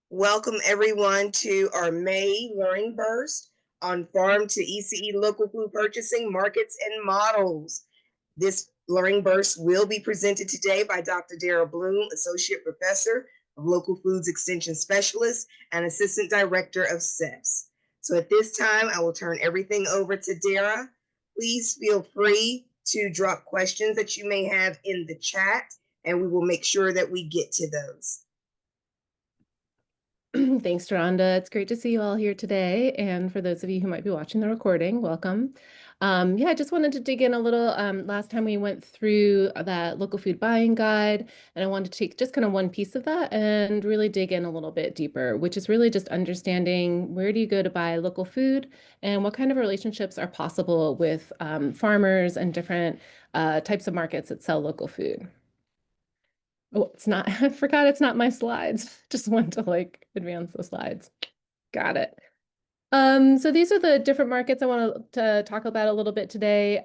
Welcome everyone to our May Learning Burst on Farm to ECE Local Food Purchasing Markets and Models. This Learning Burst will be presented today by Dr. Dara Bloom, Associate Professor of Local Foods Extension Specialist and Assistant Director of SEPS. So at this time, I will turn everything over to Dara. Please feel free to drop questions that you may have in the chat, and we will make sure that we get to those. Thanks, Rhonda. It's great to see you all here today. And for those of you who might be watching the recording, welcome. I just wanted to dig in a little. Last time we went through that local food buying guide, and I wanted to take just kind of one piece of that and really dig in a little bit deeper, which is really just understanding where do you go to buy local food and what kind of relationships are possible with farmers and different types of markets that sell local food. Oh, it's not, I forgot it's not my slides. Just went to advance the slides. Got it. So these are the different markets I want to talk about a little bit today.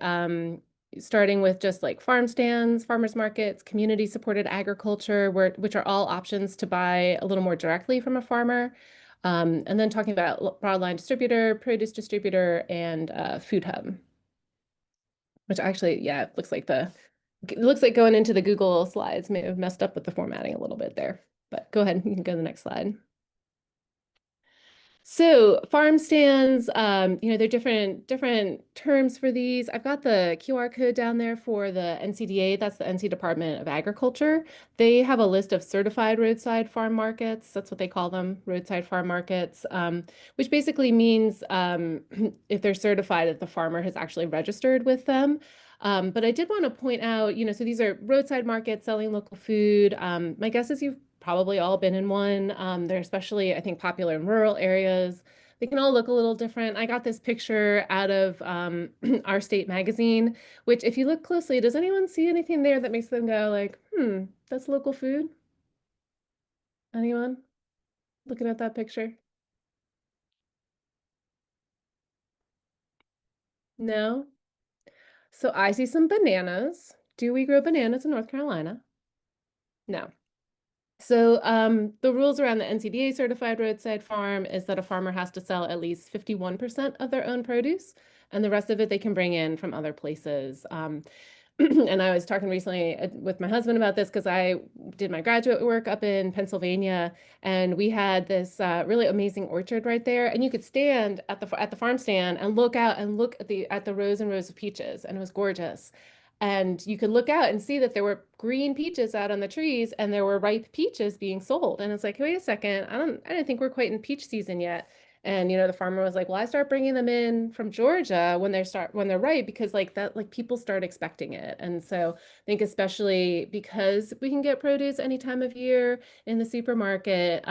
Starting with just like farm stands, farmers markets, community supported agriculture, which are all options to buy a little more directly from a farmer. And then talking about broadline distributor, produce distributor, and food hub, which actually, yeah, it looks like going into the Google slides may have messed up with the formatting a little bit there, but go ahead, you can go to the next slide. So farm stands, there are different terms for these. I've got the QR code down there for the NCDA, that's the NC Department of Agriculture. They have a list of certified roadside farm markets. That's what they call them, roadside farm markets, which basically means if they're certified that the farmer has actually registered with them. But I did want to point out, so these are roadside markets selling local food. My guess is you've probably all been in one. They're especially, I think, popular in rural areas. They can all look a little different. I got this picture out of Our State magazine, which if you look closely, does anyone see anything there that makes them go like, that's local food? Anyone looking at that picture? No? So I see some bananas. Do we grow bananas in North Carolina? No. So the rules around the NCDA certified roadside farm is that a farmer has to sell at least 51% of their own produce, and the rest of it they can bring in from other places. And I was talking recently with my husband about this because I did my graduate work up in Pennsylvania, and we had this really amazing orchard right there. And you could stand at the farm stand and look out and look at the rows and rows of peaches, and it was gorgeous. And you could look out and see that there were green peaches out on the trees, and there were ripe peaches being sold. And it's like, wait a second, I don't think we're quite in peach season yet. And the farmer was like, "Well, I start bringing them in from Georgia when they're ripe because people start expecting it." And so I think especially because we can get produce any time of year in the supermarket,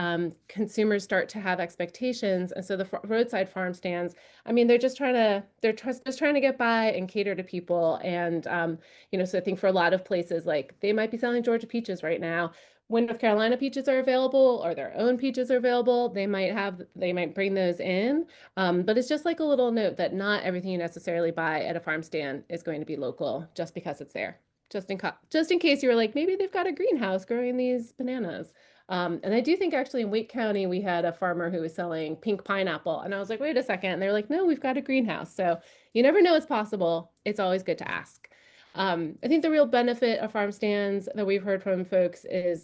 consumers start to have expectations, and so the roadside farm stands. I mean, just trying to get by and cater to people, and so I think for a lot of places, like they might be selling Georgia peaches right now. When North Carolina peaches are available or their own peaches are available, they might bring those in. But it's just like a little note that not everything you necessarily buy at a farm stand is going to be local just because it's there. Just in case you were like, maybe they've got a greenhouse growing these bananas. And I do think actually in Wake County, we had a farmer who was selling pink pineapple. And I was like, wait a second. And they're like, no, we've got a greenhouse. So you never know it's possible. It's always good to ask. I think the real benefit of farm stands that we've heard from folks is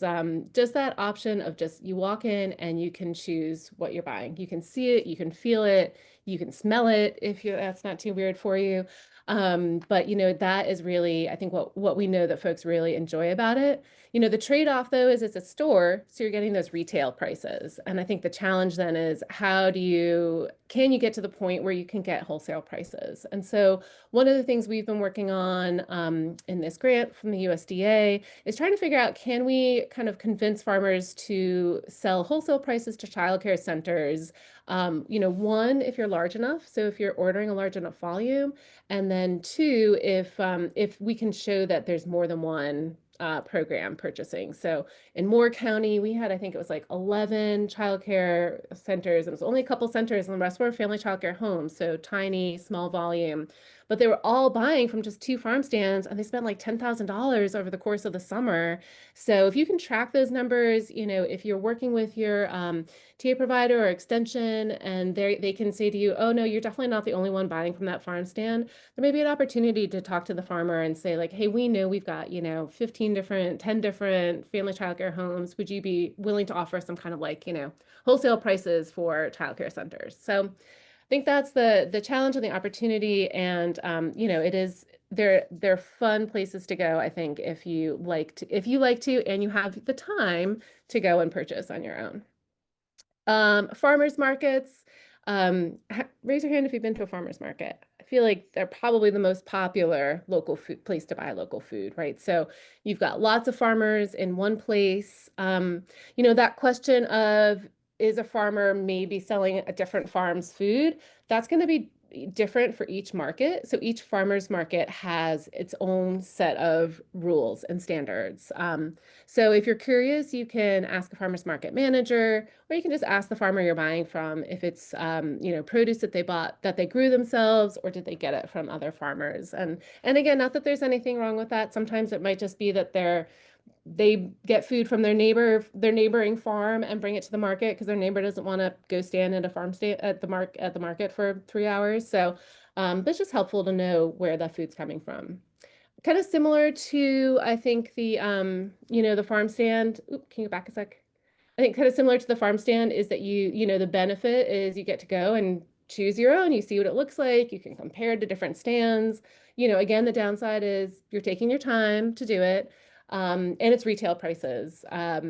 just that option of just you walk in and you can choose what you're buying. You can see it, you can feel it, you can smell it if that's not too weird for you. But that is really, I think what we know that folks really enjoy about it. The trade-off though is it's a store, so you're getting those retail prices. And I think the challenge then is can you get to the point where you can get wholesale prices? And so one of the things we've been working on in this grant from the USDA is trying to figure out, can we kind of convince farmers to sell wholesale prices to childcare centers? One, if you're large enough, so if you're ordering a large enough volume, and then two, if we can show that there's more than one program purchasing. So in Moore County, we had, I think it was like 11 childcare centers. It was only a couple centers, and the rest were family childcare homes. So tiny, small volume. But they were all buying from just two farm stands, and they spent like $10,000 over the course of the summer. So if you can track those numbers, if you're working with your TA provider or extension, and they can say to you, oh no, you're definitely not the only one buying from that farm stand, there may be an opportunity to talk to the farmer and say like, hey, we know we've got 10 different family childcare homes. Would you be willing to offer some kind of like wholesale prices for childcare centers? So I think that's the challenge and the opportunity, and it is, they're fun places to go, I think, if you like to and you have the time to go and purchase on your own. Farmers markets. Raise your hand if you've been to a farmers market. I feel like they're probably the most popular local food place to buy local food, right? So you've got lots of farmers in one place. That question of, is a farmer maybe selling a different farm's food? That's going to be different for each market. So each farmers market has its own set of rules and standards. So if you're curious, you can ask a farmers market manager, or you can just ask the farmer you're buying from if it's produce that they bought, that they grew themselves, or did they get it from other farmers. And again, not that there's anything wrong with that. Sometimes it might just be that they get food from their neighboring farm and bring it to the market because their neighbor doesn't want to go stand at a farm stand at the market for 3 hours. So but it's just helpful to know where that food's coming from. Kind of similar to, I think, the farm stand. Oop, can you go back a sec? I think kind of similar to the farm stand is that the benefit is you get to go and choose your own. You see what it looks like. You can compare to different stands. Again, the downside is you're taking your time to do it, and it's retail prices. I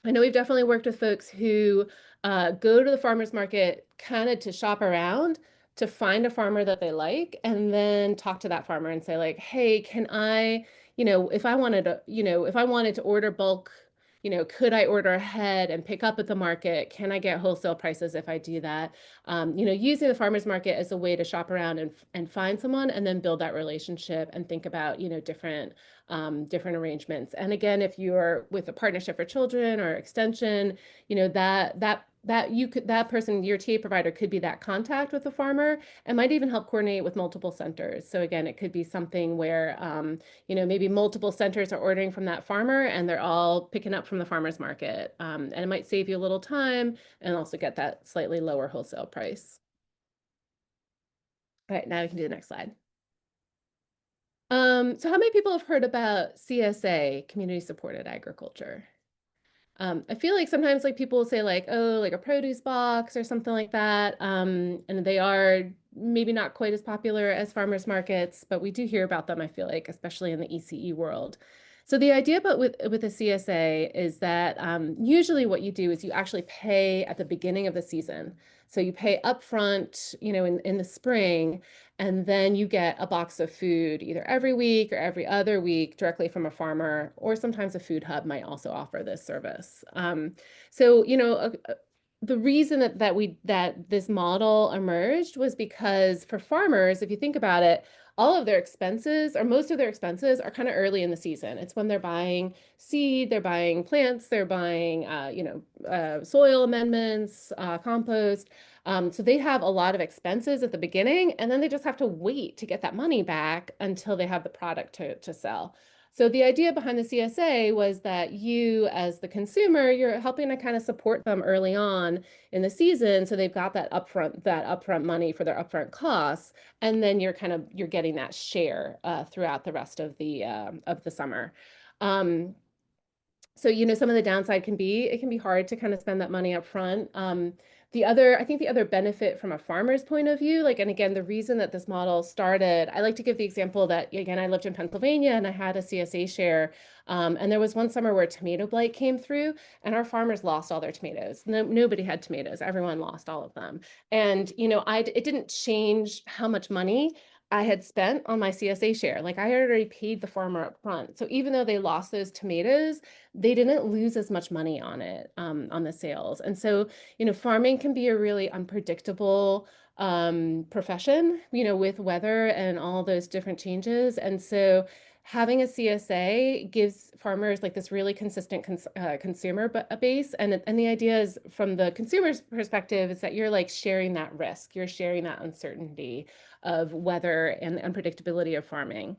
know we've definitely worked with folks who go to the farmer's market kind of to shop around, to find a farmer that they like, and then talk to that farmer and say like, hey, can I, if I wanted to order bulk, could I order ahead and pick up at the market? Can I get wholesale prices if I do that? Using the farmer's market as a way to shop around and find someone, and then build that relationship and think about, different arrangements. And again, if you're with a partnership for children or extension, that person, your TA provider, could be that contact with the farmer and might even help coordinate with multiple centers. So again, it could be something where maybe multiple centers are ordering from that farmer and they're all picking up from the farmer's market. And it might save you a little time and also get that slightly lower wholesale price. All right, now we can do the next slide. So how many people have heard about CSA, community supported agriculture? I feel like sometimes like people will say like, oh, like a produce box or something like that. And they are maybe not quite as popular as farmers markets, but we do hear about them, I feel like, especially in the ECE world. So the idea about with a CSA is that usually what you do is you actually pay at the beginning of the season. So you pay upfront, in the spring, and then you get a box of food either every week or every other week directly from a farmer, or sometimes a food hub might also offer this service. So, the reason that this model emerged was because for farmers, if you think about it, all of their expenses, or most of their expenses, are kind of early in the season. It's when they're buying seed, they're buying plants, they're buying, soil amendments, compost. So they have a lot of expenses at the beginning, and then they just have to wait to get that money back until they have the product to sell. So the idea behind the CSA was that you, as the consumer, you're helping to kind of support them early on in the season, so they've got that upfront money for their upfront costs, and then you're getting that share throughout the rest of the summer. So, some of the downside can be, it can be hard to kind of spend that money up front. I think the other benefit from a farmer's point of view, and again, the reason that this model started, I like to give the example that, again, I lived in Pennsylvania and I had a CSA share. And there was one summer where tomato blight came through and our farmers lost all their tomatoes. Nobody had tomatoes. Everyone lost all of them. And, it didn't change how much money I had spent on my CSA share. Like, I had already paid the farmer up front. So even though they lost those tomatoes, they didn't lose as much money on it, on the sales. And so, farming can be a really unpredictable profession, with weather and all those different changes. And so having a CSA gives farmers like this really consistent consumer base, and the idea is from the consumer's perspective is that you're like sharing that risk, you're sharing that uncertainty of weather and the unpredictability of farming.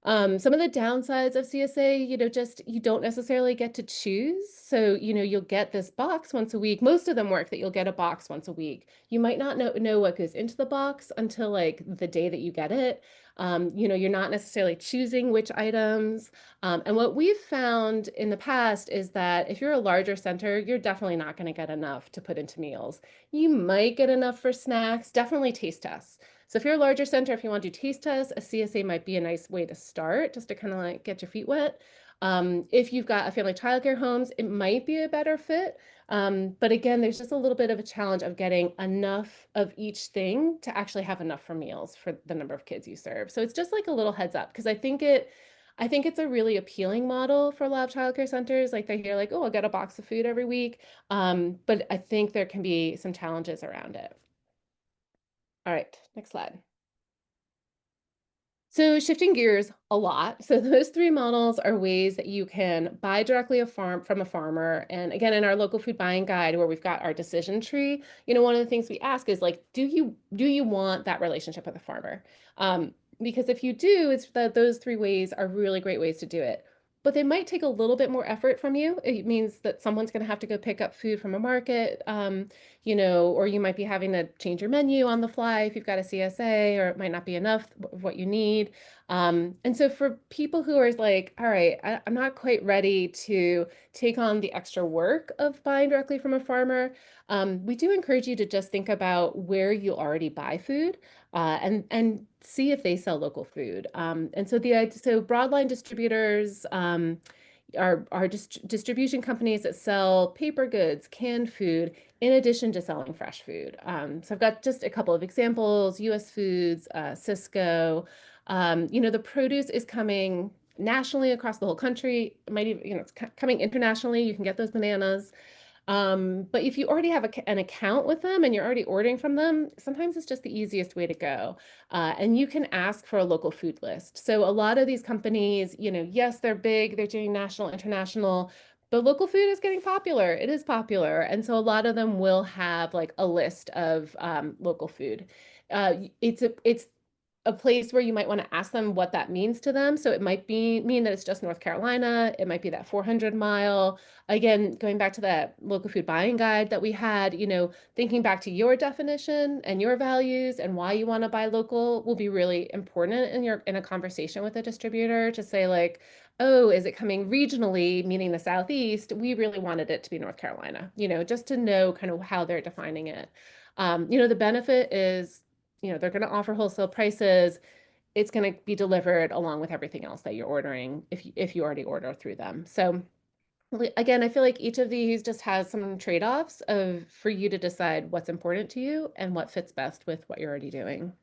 Some of the downsides of CSA, just you don't necessarily get to choose. So, you'll get this box once a week. Most of them work that you'll get a box once a week. You might not know what goes into the box until like the day that you get it. You're not necessarily choosing which items. And what we've found in the past is that if you're a larger center, you're definitely not going to get enough to put into meals. You might get enough for snacks, definitely taste tests. So if you're a larger center, if you want to do taste tests, a CSA might be a nice way to start, just to kind of like get your feet wet. If you've got a family childcare homes, it might be a better fit. But again, there's just a little bit of a challenge of getting enough of each thing to actually have enough for meals for the number of kids you serve. So it's just like a little heads up, because I think it's a really appealing model for a lot of childcare centers. Like they hear like, oh, I'll get a box of food every week. But I think there can be some challenges around it. All right, next slide. So shifting gears a lot. So those three models are ways that you can buy directly from a farmer. And again, in our local food buying guide, where we've got our decision tree, one of the things we ask is like, do you want that relationship with a farmer? Because if you do, it's that those three ways are really great ways to do it. But they might take a little bit more effort from you. It means that someone's going to have to go pick up food from a market, or you might be having to change your menu on the fly if you've got a CSA, or it might not be enough of what you need. And so for people who are like, all right, I'm not quite ready to take on the extra work of buying directly from a farmer, we do encourage you to just think about where you already buy food, and see if they sell local food. And so broadline distributors, are distribution companies that sell paper goods, canned food, in addition to selling fresh food. So I've got just a couple of examples: US Foods, Cisco. The produce is coming nationally across the whole country. It might even, it's coming internationally. You can get those bananas. But if you already have an account with them and you're already ordering from them, sometimes it's just the easiest way to go. And you can ask for a local food list. So a lot of these companies, yes, they're big, they're doing national, international, but local food is getting popular. It is popular. And so a lot of them will have like a list of local food. It's a place where you might want to ask them what that means to them. So it might mean that it's just North Carolina. It might be that 400-mile. Again, going back to that local food buying guide that we had, thinking back to your definition and your values and why you want to buy local will be really important in a conversation with a distributor, to say like, oh, is it coming regionally, meaning the Southeast? We really wanted it to be North Carolina, just to know kind of how they're defining it. The benefit is, they're going to offer wholesale prices. It's going to be delivered along with everything else that you're ordering if you already order through them. So again, I feel like each of these just has some trade-offs for you to decide what's important to you and what fits best with what you're already doing.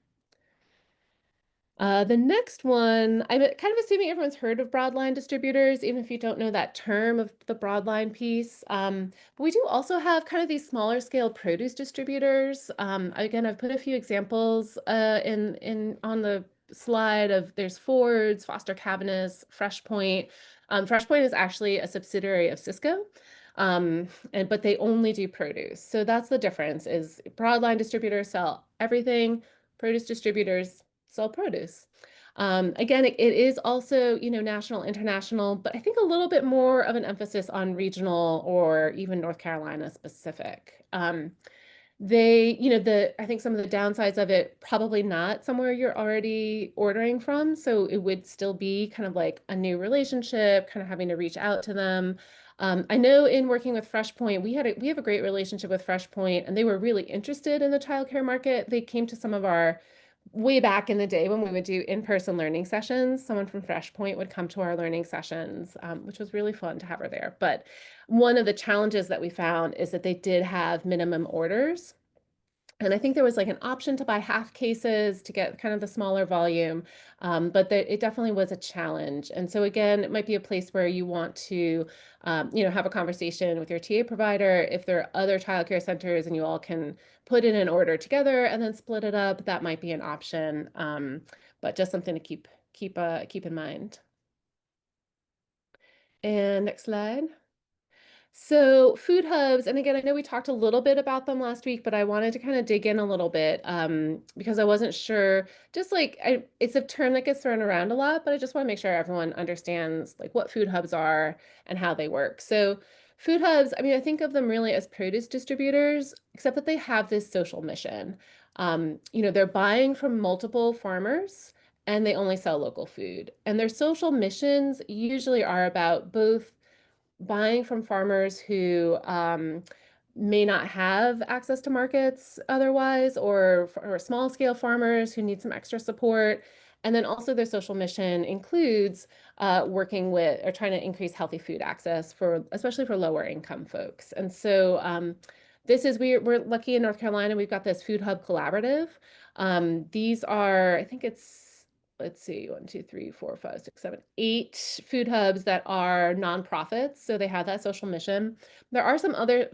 The next one, I'm kind of assuming everyone's heard of broadline distributors, even if you don't know that term of the broadline piece. But we do also have kind of these smaller scale produce distributors. Again, I've put a few examples on the slide of there's Ford's, Foster Cabinets, FreshPoint. FreshPoint is actually a subsidiary of Cisco. But they only do produce. So that's the difference, is broadline distributors sell everything, produce distributors sell produce. Again, it is also, national, international, but I think a little bit more of an emphasis on regional or even North Carolina specific. I think some of the downsides of it, probably not somewhere you're already ordering from. So it would still be kind of like a new relationship, kind of having to reach out to them. I know in working with FreshPoint, we have a great relationship with FreshPoint, and they were really interested in the childcare market. They came to some of our, way back in the day when we would do in-person learning sessions, someone from FreshPoint would come to our learning sessions, which was really fun to have her there. But one of the challenges that we found is that they did have minimum orders. And I think there was like an option to buy half cases to get kind of the smaller volume, but it definitely was a challenge. And so again, it might be a place where you want to, have a conversation with your TA provider. If there are other childcare centers and you all can put in an order together and then split it up, that might be an option. But just something to keep keep in mind. And next slide. So food hubs, and again, I know we talked a little bit about them last week, but I wanted to kind of dig in a little bit because I wasn't sure. Just like it's a term that gets thrown around a lot, but I just want to make sure everyone understands like what food hubs are and how they work. So food hubs, I mean, I think of them really as produce distributors, except that they have this social mission. They're buying from multiple farmers and they only sell local food. And their social missions usually are about both buying from farmers who may not have access to markets otherwise, or small scale farmers who need some extra support. And then also their social mission includes working with or trying to increase healthy food access for especially for lower income folks. And so we're lucky in North Carolina, we've got this Food Hub Collaborative. These are, I think it's let's see, 8 food hubs that are nonprofits. So they have that social mission. There are some other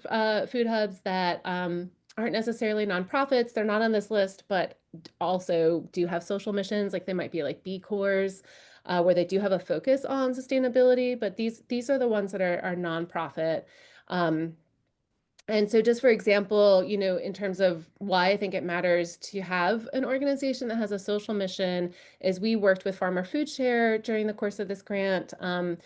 food hubs that aren't necessarily nonprofits. They're not on this list, but also do have social missions. Like they might be like B Corps, where they do have a focus on sustainability. But these are the ones that are nonprofit. Um, and so just for example, in terms of why I think it matters to have an organization that has a social mission is we worked with Farmer Food Share during the course of this grant, kind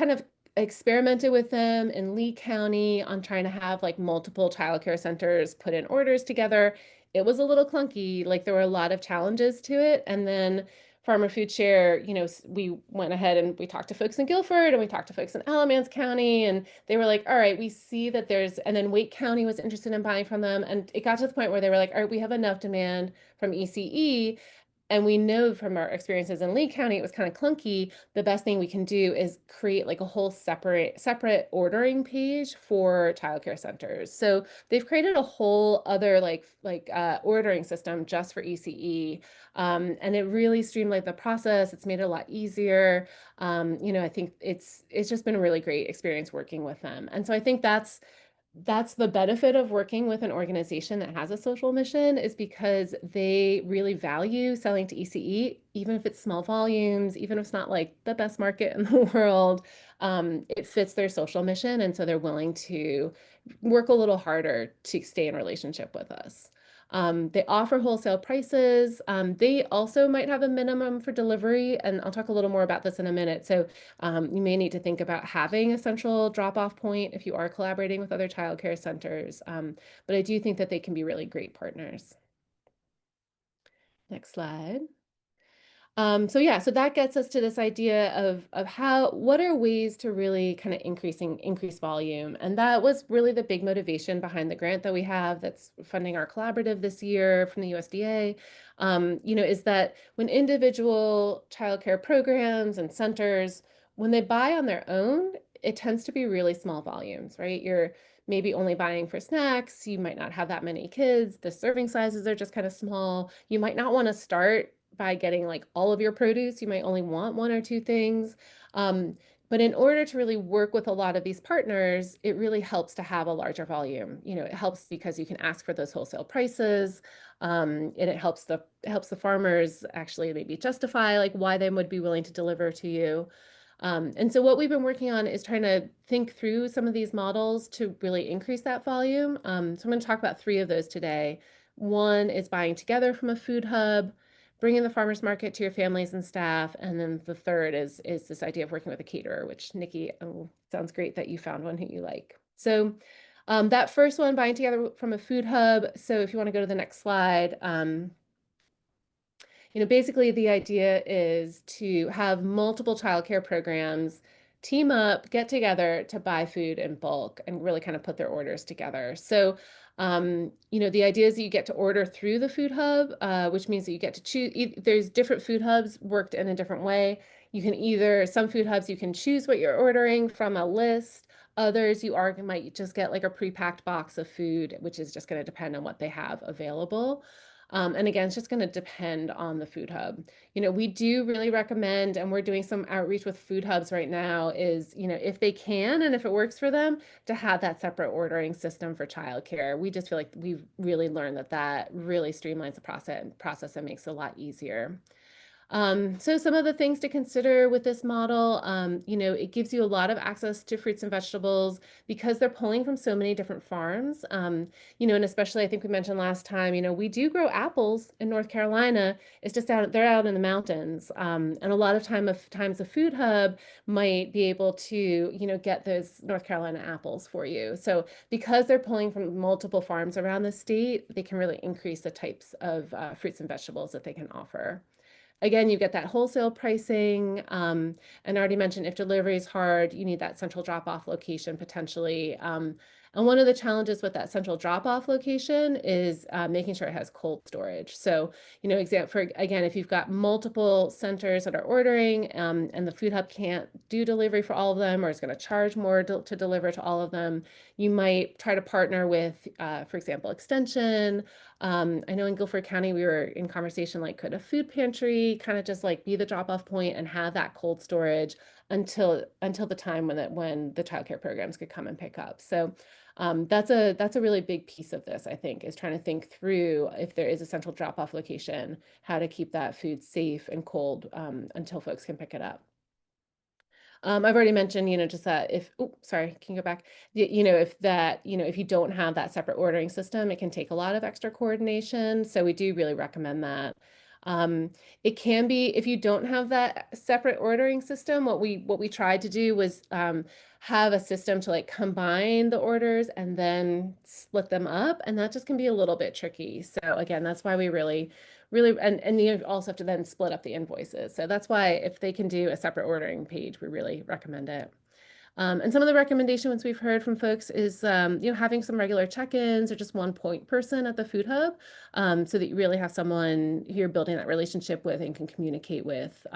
of experimented with them in Lee County on trying to have like multiple childcare centers put in orders together. It was a little clunky, like there were a lot of challenges to it. And then Farmer Food Share, we went ahead and we talked to folks in Guilford and we talked to folks in Alamance County, and they were like, all right, we see that and then Wake County was interested in buying from them. And it got to the point where they were like, all right, we have enough demand from ECE. And we know from our experiences in Lee County, it was kind of clunky. The best thing we can do is create like a whole separate ordering page for childcare centers. So they've created a whole other ordering system just for ECE. And it really streamlined the process. It's made it a lot easier. I think it's just been a really great experience working with them. And so I think that's the benefit of working with an organization that has a social mission, is because they really value selling to ECE, even if it's small volumes, even if it's not like the best market in the world. It fits their social mission, and so they're willing to work a little harder to stay in relationship with us. They offer wholesale prices. They also might have a minimum for delivery, and I'll talk a little more about this in a minute. So you may need to think about having a central drop-off point if you are collaborating with other childcare centers. But I do think that they can be really great partners. Next slide. So that gets us to this idea of what are ways to really kind of increase volume. And that was really the big motivation behind the grant that we have that's funding our collaborative this year from the USDA, is that when individual childcare programs and centers, when they buy on their own, it tends to be really small volumes, right? You're maybe only buying for snacks. You might not have that many kids. The serving sizes are just kind of small. You might not want to start by getting like all of your produce. You might only want 1 or 2 things. But in order to really work with a lot of these partners, it really helps to have a larger volume. It helps because you can ask for those wholesale prices. And it helps the farmers actually maybe justify like why they would be willing to deliver to you. And so what we've been working on is trying to think through some of these models to really increase that volume. So I'm going to talk about 3 of those today. One is buying together from a food hub, bringing the farmers market to your families and staff, and then the third is this idea of working with a caterer, which Nikki, sounds great that you found one who you like. So that first one, buying together from a food hub. So if you want to go to the next slide, basically the idea is to have multiple childcare programs team up, get together to buy food in bulk and really kind of put their orders together. So, the idea is that you get to order through the food hub, which means that you get to choose. There's different food hubs worked in a different way. Some food hubs, you can choose what you're ordering from a list. Others, might just get like a pre-packed box of food, which is just going to depend on what they have available. And again, it's just going to depend on the food hub. We do really recommend, and we're doing some outreach with food hubs right now, is, if they can and if it works for them, to have that separate ordering system for childcare. We just feel like we've really learned that really streamlines the process and makes it a lot easier. So some of the things to consider with this model, it gives you a lot of access to fruits and vegetables because they're pulling from so many different farms. And especially I think we mentioned last time, we do grow apples in North Carolina. It's just they're out in the mountains. And a lot of times a food hub might be able to, get those North Carolina apples for you. So because they're pulling from multiple farms around the state, they can really increase the types of fruits and vegetables that they can offer. Again, you get that wholesale pricing. And I already mentioned if delivery is hard, you need that central drop-off location potentially. And one of the challenges with that central drop-off location is making sure it has cold storage. So, again, if you've got multiple centers that are ordering and the food hub can't do delivery for all of them or is going to charge more to deliver to all of them, you might try to partner with, for example, Extension. I know in Guilford County, we were in conversation, like, could a food pantry kind of just like be the drop-off point and have that cold storage until the time when the childcare programs could come and pick up. So that's a really big piece of this, I think, is trying to think through if there is a central drop-off location, how to keep that food safe and cold until folks can pick it up. I've already mentioned, just that sorry, can you go back? If you don't have that separate ordering system, it can take a lot of extra coordination. So we do really recommend that. Um, it can be, if you don't have that separate ordering system, what we tried to do was have a system to like combine the orders and then split them up, and that just can be a little bit tricky. So again, that's why we really, and you also have to then split up the invoices. So that's why if they can do a separate ordering page, we really recommend it. And some of the recommendations we've heard from folks is, having some regular check-ins or just one point person at the food hub, so that you really have someone who you're building that relationship with and can communicate with.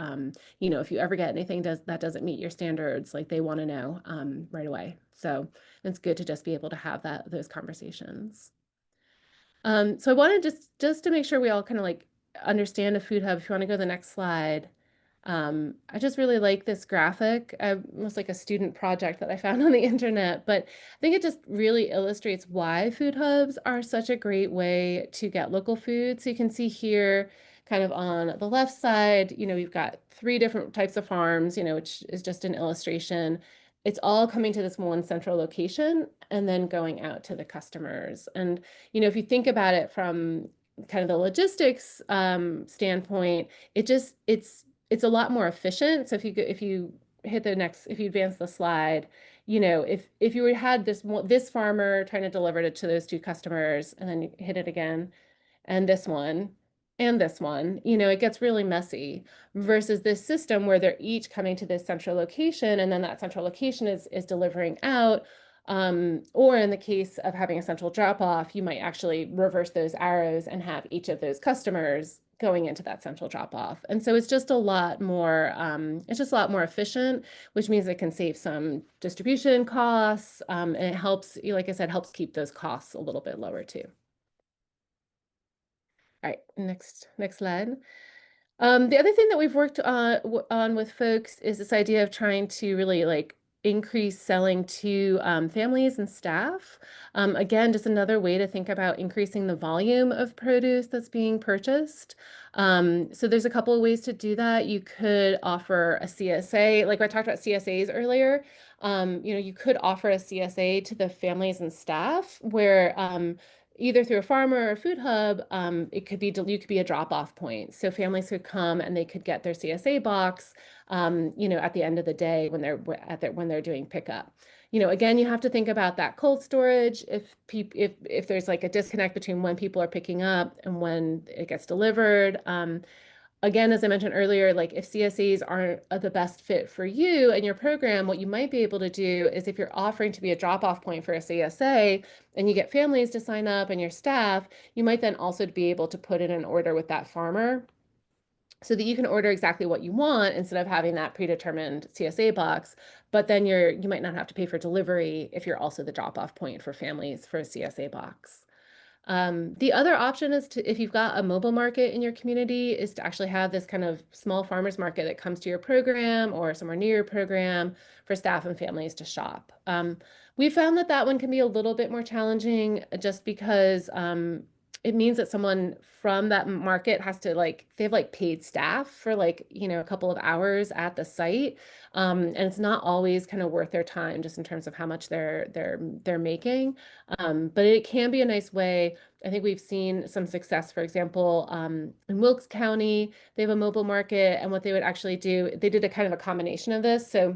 If you ever get anything that doesn't meet your standards, like they want to know right away. So it's good to just be able to have those conversations. So I wanted just to make sure we all kind of like understand a food hub. If you want to go to the next slide. I just really like this graphic. Almost like a student project that I found on the internet, but I think it just really illustrates why food hubs are such a great way to get local food. So you can see here, kind of on the left side, we've got three different types of farms, which is just an illustration. It's all coming to this one central location and then going out to the customers. And, if you think about it from kind of the logistics standpoint, it's a lot more efficient. So if you advance the slide, if you had this farmer trying to deliver it to those two customers and then you hit it again, and this one, it gets really messy versus this system where they're each coming to this central location and then that central location is delivering out. Or in the case of having a central drop off, you might actually reverse those arrows and have each of those customers going into that central drop off. And so it's just a lot more, efficient, which means it can save some distribution costs. And it helps, like I said, helps keep those costs a little bit lower too. All right, next slide. The other thing that we've worked on with folks is this idea of trying to really like increase selling to families and staff. Again, just another way to think about increasing the volume of produce that's being purchased. So there's a couple of ways to do that. You could offer a CSA, like I talked about CSAs earlier. You could offer a CSA to the families and staff where either through a farmer or a food hub, you could be a drop-off point. So families could come and they could get their CSA box, at the end of the day when they're doing pickup. Again, you have to think about that cold storage. If there's like a disconnect between when people are picking up and when it gets delivered. Again, as I mentioned earlier, like if CSAs aren't the best fit for you and your program, what you might be able to do is if you're offering to be a drop-off point for a CSA and you get families to sign up and your staff, you might then also be able to put in an order with that farmer so that you can order exactly what you want instead of having that predetermined CSA box. But then you might not have to pay for delivery if you're also the drop-off point for families for a CSA box. The other option is if you've got a mobile market in your community, is to actually have this kind of small farmers market that comes to your program or somewhere near your program for staff and families to shop. We found that one can be a little bit more challenging just because it means that someone from that market has to like they have like paid staff for like, a couple of hours at the site. And it's not always kind of worth their time just in terms of how much they're making. But it can be a nice way. I think we've seen some success, for example, in Wilkes County, they have a mobile market, and what they would actually do, they did a kind of a combination of this. So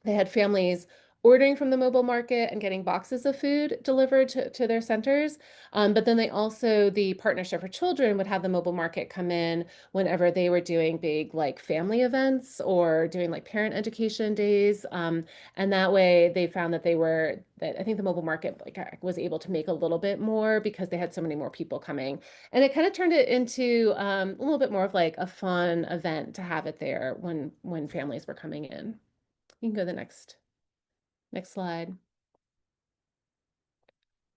they had families ordering from the mobile market and getting boxes of food delivered to their centers. But then the Partnership for Children would have the mobile market come in whenever they were doing big like family events or doing like parent education days. And that way they found that I think the mobile market like was able to make a little bit more because they had so many more people coming. And it kind of turned it into a little bit more of like a fun event to have it there when families were coming in. You can go to the next slide.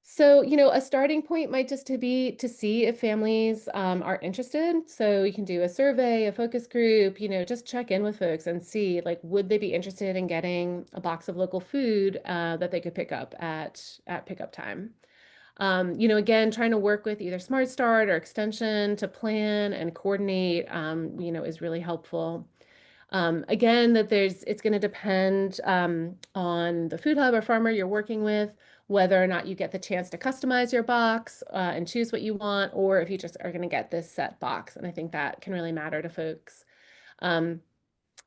So, a starting point might just to be to see if families are interested. So you can do a survey, a focus group, just check in with folks and see like would they be interested in getting a box of local food that they could pick up at pickup time. Again, trying to work with either Smart Start or Extension to plan and coordinate, is really helpful. Again, it's going to depend on the food hub or farmer you're working with, whether or not you get the chance to customize your box and choose what you want, or if you just are going to get this set box. And I think that can really matter to folks. Um,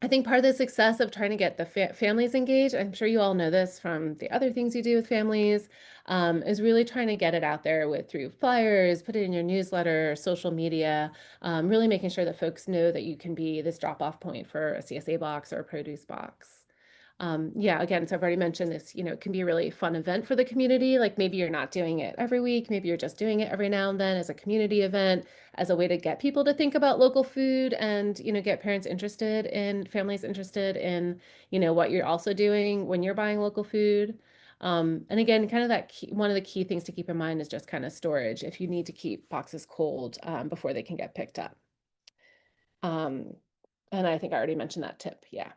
I think part of the success of trying to get the families engaged, I'm sure you all know this from the other things you do with families, is really trying to get it out there through flyers, put it in your newsletter, social media, really making sure that folks know that you can be this drop-off point for a CSA box or a produce box. Yeah, again, so I've already mentioned this, it can be a really fun event for the community. Like maybe you're not doing it every week, maybe you're just doing it every now and then as a community event, as a way to get people to think about local food and, get families interested in, what you're also doing when you're buying local food. And again, kind of one of the key things to keep in mind is just kind of storage if you need to keep boxes cold before they can get picked up. Um, and I think I already mentioned that tip. Yeah.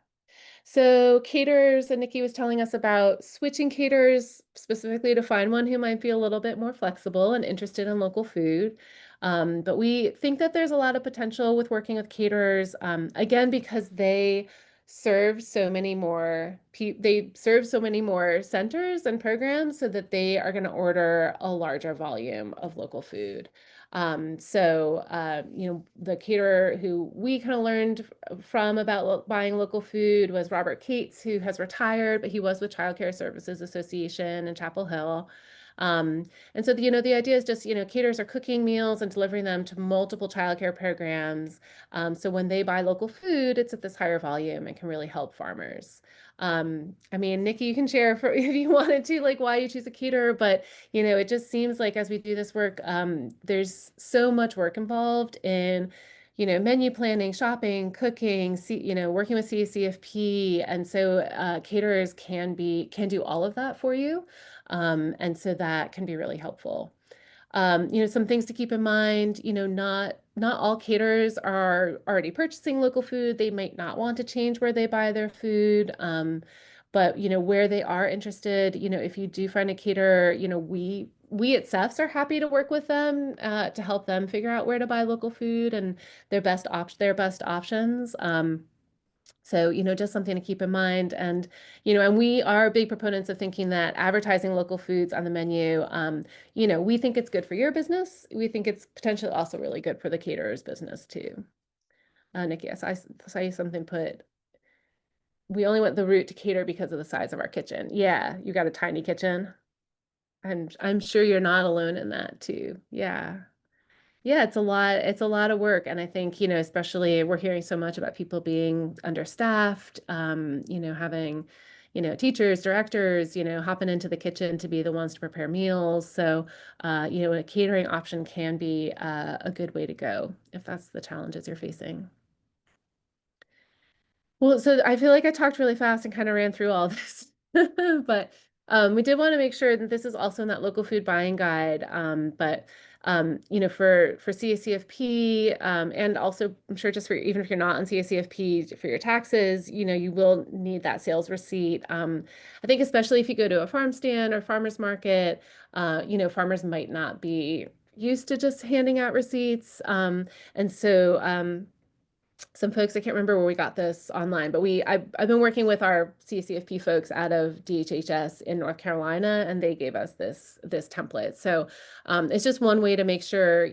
So caterers, and Nikki was telling us about switching caterers specifically to find one who might be a little bit more flexible and interested in local food. But we think that there's a lot of potential with working with caterers, again, because they serve so many more centers and programs so that they are going to order a larger volume of local food. The caterer who we kind of learned from about buying local food was Robert Cates, who has retired, but he was with Childcare Services Association in Chapel Hill. And so, the idea is just, caterers are cooking meals and delivering them to multiple childcare programs. So when they buy local food, it's at this higher volume and can really help farmers. I mean, Nikki, you can share if you wanted to, like why you choose a caterer, but it just seems like as we do this work, there's so much work involved in, menu planning, shopping, cooking, working with CACFP. And so caterers can do all of that for you. And so that can be really helpful. Some things to keep in mind, not all caterers are already purchasing local food. They might not want to change where they buy their food. But where they are interested, if you do find a caterer, we at CEFS are happy to work with them to help them figure out where to buy local food and their best options. So, just something to keep in mind. And we are big proponents of thinking that advertising local foods on the menu, we think it's good for your business. We think it's potentially also really good for the caterer's business too. Nikki, I saw you something we only went the route to cater because of the size of our kitchen. Yeah, you got a tiny kitchen. I'm sure you're not alone in that too. Yeah. Yeah, it's a lot of work. And I think, especially we're hearing so much about people being understaffed, having, teachers, directors, hopping into the kitchen to be the ones to prepare meals. So, a catering option can be a good way to go if that's the challenges you're facing. Well, so I feel like I talked really fast and kind of ran through all this, but we did want to make sure that this is also in that local food buying guide. But for CACFP, and also I'm sure just for even if you're not on CACFP for your taxes, you will need that sales receipt. I think especially if you go to a farm stand or farmer's market, farmers might not be used to just handing out receipts. And so some folks, I can't remember where we got this online, but I've been working with our CCFP folks out of DHHS in North Carolina, and they gave us this template. So it's just one way to make sure,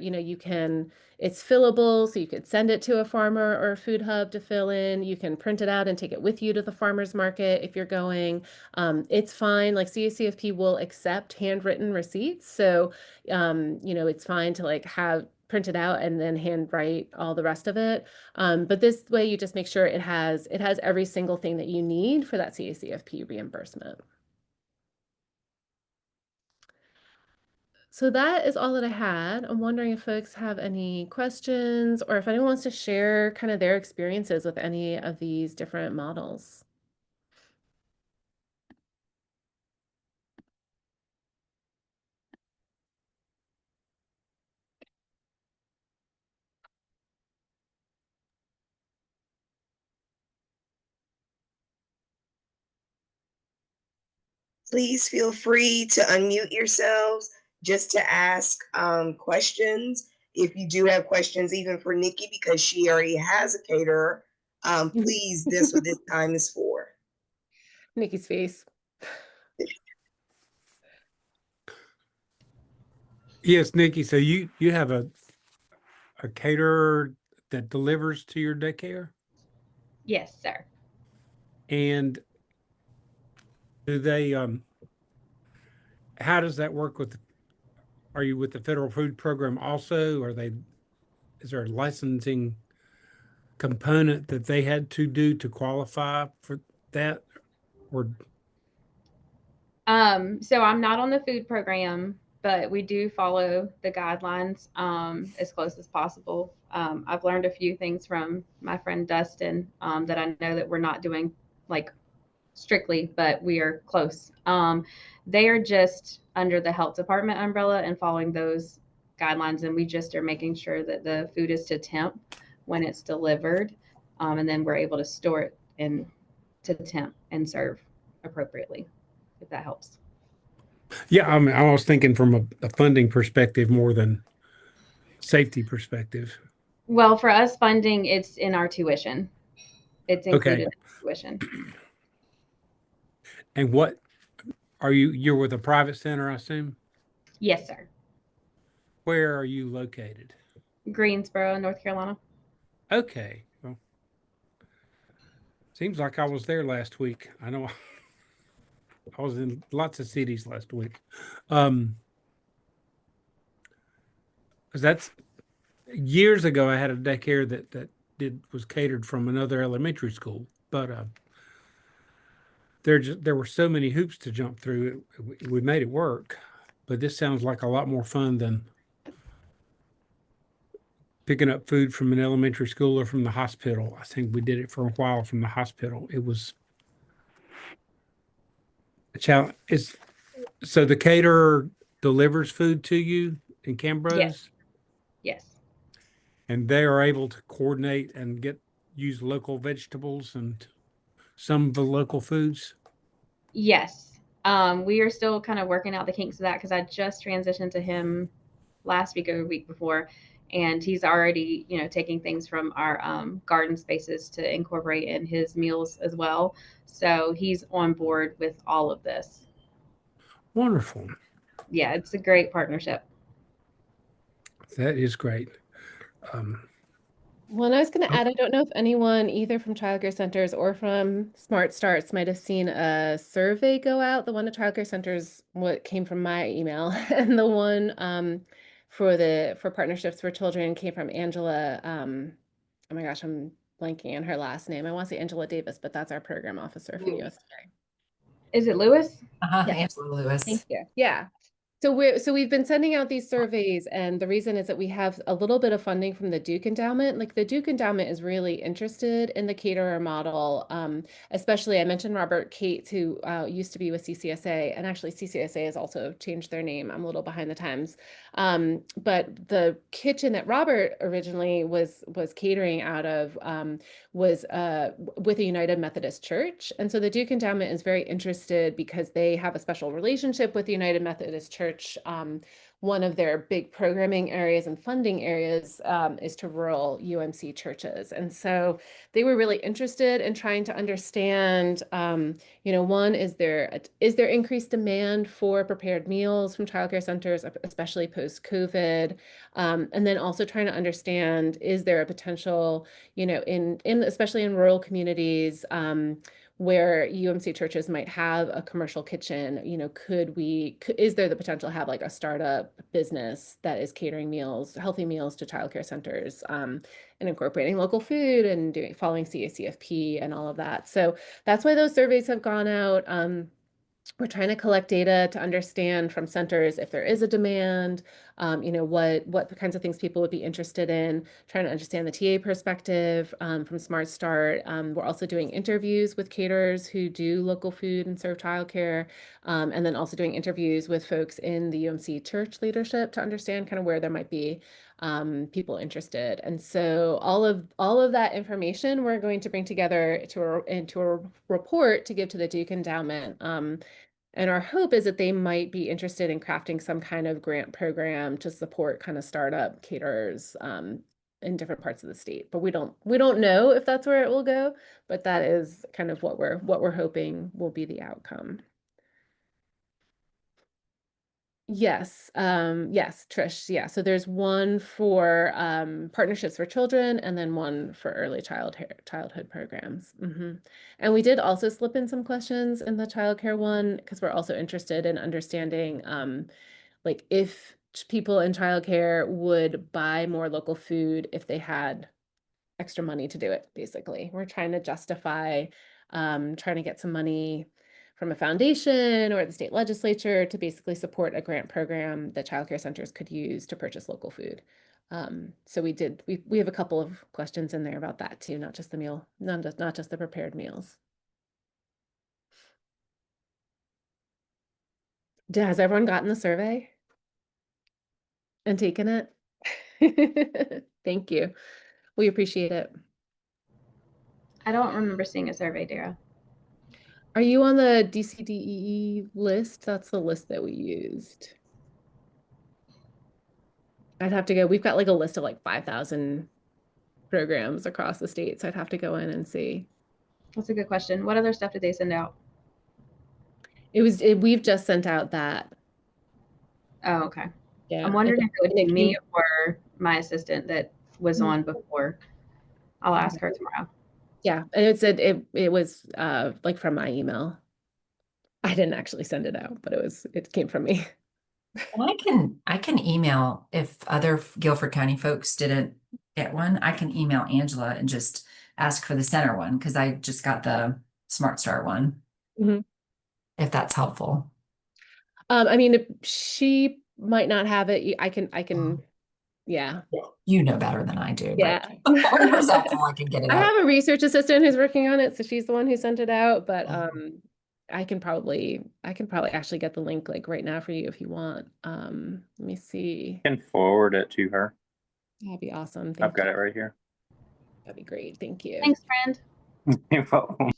it's fillable, so you could send it to a farmer or a food hub to fill in. You can print it out and take it with you to the farmer's market if you're going. It's fine. Like CCFP will accept handwritten receipts. So, it's fine to like have print it out and then handwrite all the rest of it. But this way you just make sure it has every single thing that you need for that CACFP reimbursement. So that is all that I had. I'm wondering if folks have any questions or if anyone wants to share kind of their experiences with any of these different models. Please feel free to unmute yourselves just to ask questions. If you do have questions, even for Nikki, because she already has a caterer, please, this what this time is for. Nikki's face. Yes, Nikki. So you have a caterer that delivers to your daycare, Yes, sir. and do they how does that work with? Are you with the federal food program also? Is there a licensing component that they had to do to qualify for that? Or So I'm not on the food program, but we do follow the guidelines as close as possible. I've learned a few things from my friend Dustin that I know that we're not doing like strictly, but we are close. They are just under the health department umbrella and following those guidelines, and we just are making sure that the food is to temp when it's delivered, and then we're able to store it in to temp and serve appropriately, if that helps. yeah, I mean, I was thinking from a funding perspective more than safety perspective. Well, for us funding, it's in our tuition. It's included Okay. in tuition. And what you're with a private center, I assume? Yes, sir. Where are you located? Greensboro, North Carolina. Okay. Well, seems like I was there last week. I know I was in lots of cities last week. 'Cause that's years ago I had a daycare that was catered from another elementary school, but there were so many hoops to jump through. We made it work, but this sounds like a lot more fun than picking up food from an elementary school or from the hospital. I think we did it for a while from the hospital. It was a challenge. So the caterer delivers food to you in Cambros, Yes. and they are able to coordinate and use local vegetables and some of the local foods. Yes. We are still kind of working out the kinks of that because I just transitioned to him last week or the week before, and he's already, taking things from our garden spaces to incorporate in his meals as well. So he's on board with all of this. Wonderful. Yeah, it's a great partnership. That is great. Well, and I was going to add, I don't know if anyone either from childcare centers or from Smart Starts might have seen a survey go out. The one to childcare centers, what came from my email, and the one for Partnerships for Children came from Angela. Oh my gosh, I'm blanking on her last name. I want to say Angela Davis, but that's our program officer from USDA. Is it Lewis? Yeah. Angela Lewis. Thank you. Yeah. So we've been sending out these surveys, and the reason is that we have a little bit of funding from the Duke Endowment. Like the Duke Endowment is really interested in the caterer model, especially I mentioned Robert Cates, who used to be with CCSA, and actually CCSA has also changed their name. I'm a little behind the times, but the kitchen that Robert originally was catering out of was with a United Methodist Church, and so the Duke Endowment is very interested because they have a special relationship with the United Methodist Church. Church, one of their big programming areas and funding areas is to rural UMC churches. And so they were really interested in trying to understand, one, is there increased demand for prepared meals from childcare centers, especially post-COVID? And then also trying to understand, is there a potential, in especially in rural communities, where UMC churches might have a commercial kitchen, is there the potential to have like a startup business that is catering meals, healthy meals to childcare centers, and incorporating local food and following CACFP and all of that. So that's why those surveys have gone out. We're trying to collect data to understand from centers if there is a demand, what kinds of things people would be interested in, trying to understand the TA perspective from Smart Start. We're also doing interviews with caterers who do local food and serve childcare, and then also doing interviews with folks in the UMC church leadership to understand kind of where there might be people interested. And so all of that information we're going to bring together into a report to give to the Duke Endowment. And our hope is that they might be interested in crafting some kind of grant program to support kind of startup caterers in different parts of the state. But we don't know if that's where it will go, but that is kind of what we're hoping will be the outcome. Yes, yes, Trish. Yeah. So there's one for partnerships for children and then one for early childhood programs. And we did also slip in some questions in the childcare one because we're also interested in understanding like if people in childcare would buy more local food if they had extra money to do it, basically. We're trying to justify trying to get some money from a foundation or the state legislature to basically support a grant program that childcare centers could use to purchase local food. So we have a couple of questions in there about that too, not just the meal, not just the prepared meals. Has everyone gotten the survey and taken it? Thank you. We appreciate it. I don't remember seeing a survey, Dara. Are you on the DCDEE list? That's the list that we used. I'd have to go. We've got like a list of like 5,000 programs across the state, so I'd have to go in and see. That's a good question. What other stuff did they send out? We've just sent out that. Oh, okay. Yeah. I'm wondering if it would be me or my assistant that was on before. I'll ask her tomorrow. Yeah, and it was like from my email. I didn't actually send it out, but it came from me. And I can email if other Guilford County folks didn't get one. I can email Angela and just ask for the center one because I just got the Smart Start one. If that's helpful. I mean, she might not have it. I can. Yeah. You know better than I do. Yeah. Whatever's helpful, I can get it I out. have a research assistant who's working on it, so she's the one who sent it out, but I can probably actually get the link like right now for you if you want. Let me see. Can forward it to her. That'd be awesome. I've got it right here. That'd be great. Thank you. Thanks, friend. You're welcome.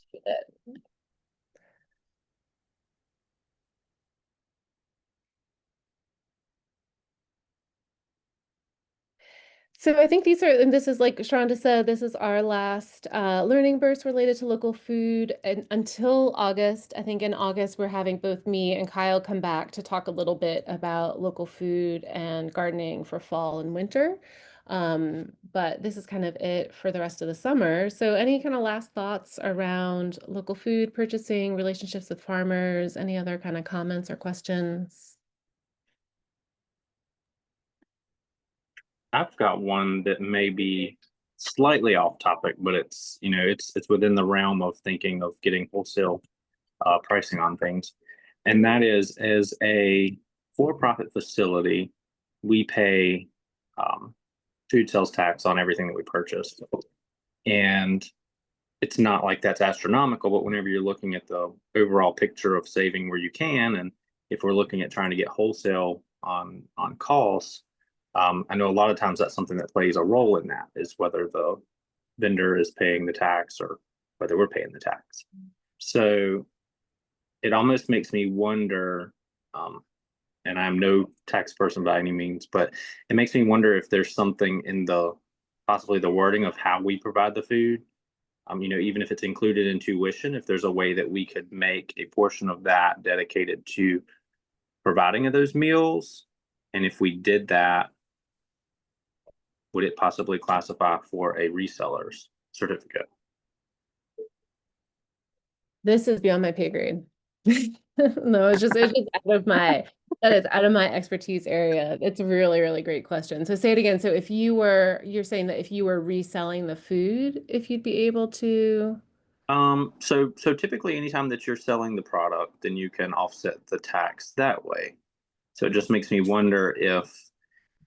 So I think and this is like Sharonda said, this is our last learning burst related to local food until August. I think in August, we're having both me and Kyle come back to talk a little bit about local food and gardening for fall and winter. But this is kind of it for the rest of the summer. So any kind of last thoughts around local food purchasing, relationships with farmers, any other kind of comments or questions? I've got one that may be slightly off topic, but it's within the realm of thinking of getting wholesale pricing on things. And that is, as a for-profit facility, we pay food sales tax on everything that we purchase. And it's not like that's astronomical, but whenever you're looking at the overall picture of saving where you can, and if we're looking at trying to get wholesale on costs, I know a lot of times that's something that plays a role in that, is whether the vendor is paying the tax or whether we're paying the tax. So it almost makes me wonder, and I'm no tax person by any means, but it makes me wonder if there's something in the possibly the wording of how we provide the food. Even if it's included in tuition, if there's a way that we could make a portion of that dedicated to providing of those meals, and if we did that, would it possibly classify for a reseller's certificate? This is beyond my pay grade. No, it's just out of my that is out of my expertise area. It's a really, really great question. So say it again. So if you're saying that if you were reselling the food, if you'd be able to. So typically anytime that you're selling the product, then you can offset the tax that way. So it just makes me wonder if,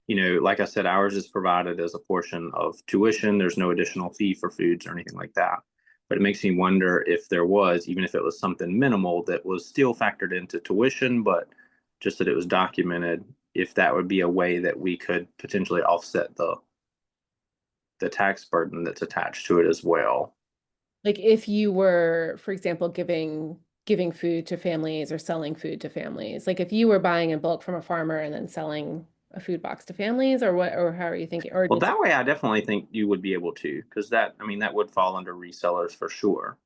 like I said, ours is provided as a portion of tuition. There's no additional fee for foods or anything like that. But it makes me wonder if there was, even if it was something minimal that was still factored into tuition, but just that it was documented, if that would be a way that we could potentially offset the tax burden that's attached to it as well. Like if you were, for example, giving food to families or selling food to families, like if you were buying in bulk from a farmer and then selling a food box to families, or what, or how are you thinking? Or Well, that way I definitely think you would be able to, because that would fall under resellers for sure.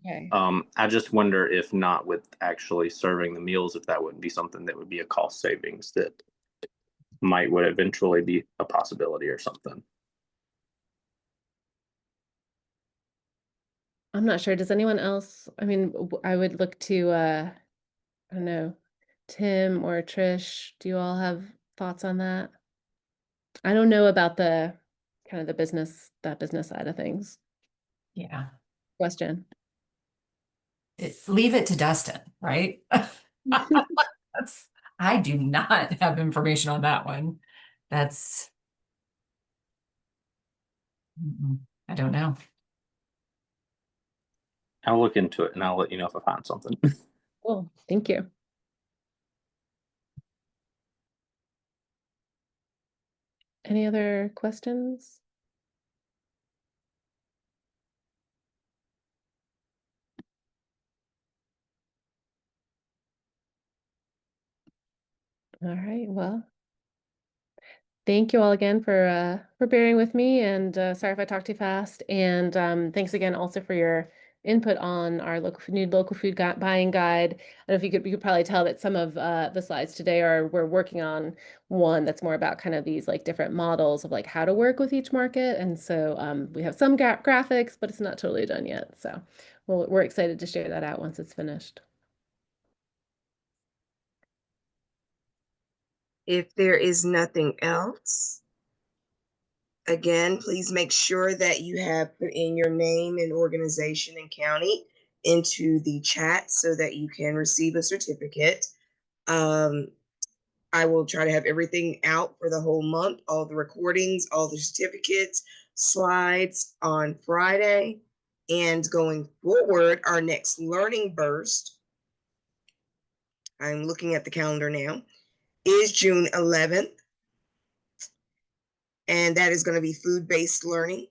okay. I just wonder if not with actually serving the meals, if that wouldn't be something that would be a cost savings that would eventually be a possibility or something. I'm not sure. Does anyone else? I mean, I would look to I don't know, Tim or Trish. Do you all have thoughts on that? I don't know about the kind of that business side of things. Yeah. Question. Leave it to Dustin, right? I do not have information on that one. I don't know. I'll look into it and I'll let you know if I find something. Cool. Thank you. Any other questions? All right. Well, thank you all again for bearing with me, and sorry if I talked too fast. And thanks again also for your input on our new local food buying guide. I don't know if you could probably tell that some of the slides today we're working on one that's more about kind of these like different models of like how to work with each market. And so we have some graphics, but it's not totally done yet. So we're excited to share that out once it's finished. If there is nothing else, again, please make sure that you have put in your name and organization and county into the chat so that you can receive a certificate. I will try to have everything out for the whole month, all the recordings, all the certificates, slides on Friday. And going forward, our next learning burst, I'm looking at the calendar now, is June 11th. And that is going to be food-based learning.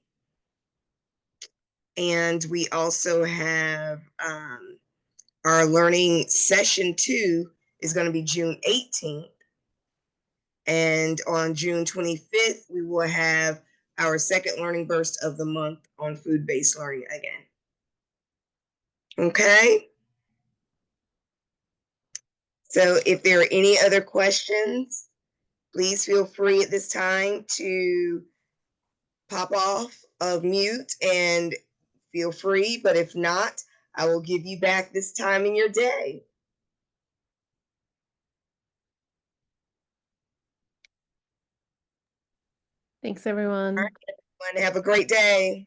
And we also have our learning session 2 is going to be June 18th. And on June 25th, we will have our second learning burst of the month on food-based learning again. Okay. So if there are any other questions, please feel free at this time to pop off of mute and feel free. But if not, I will give you back this time in your day. Thanks, everyone. All right, everyone, have a great day.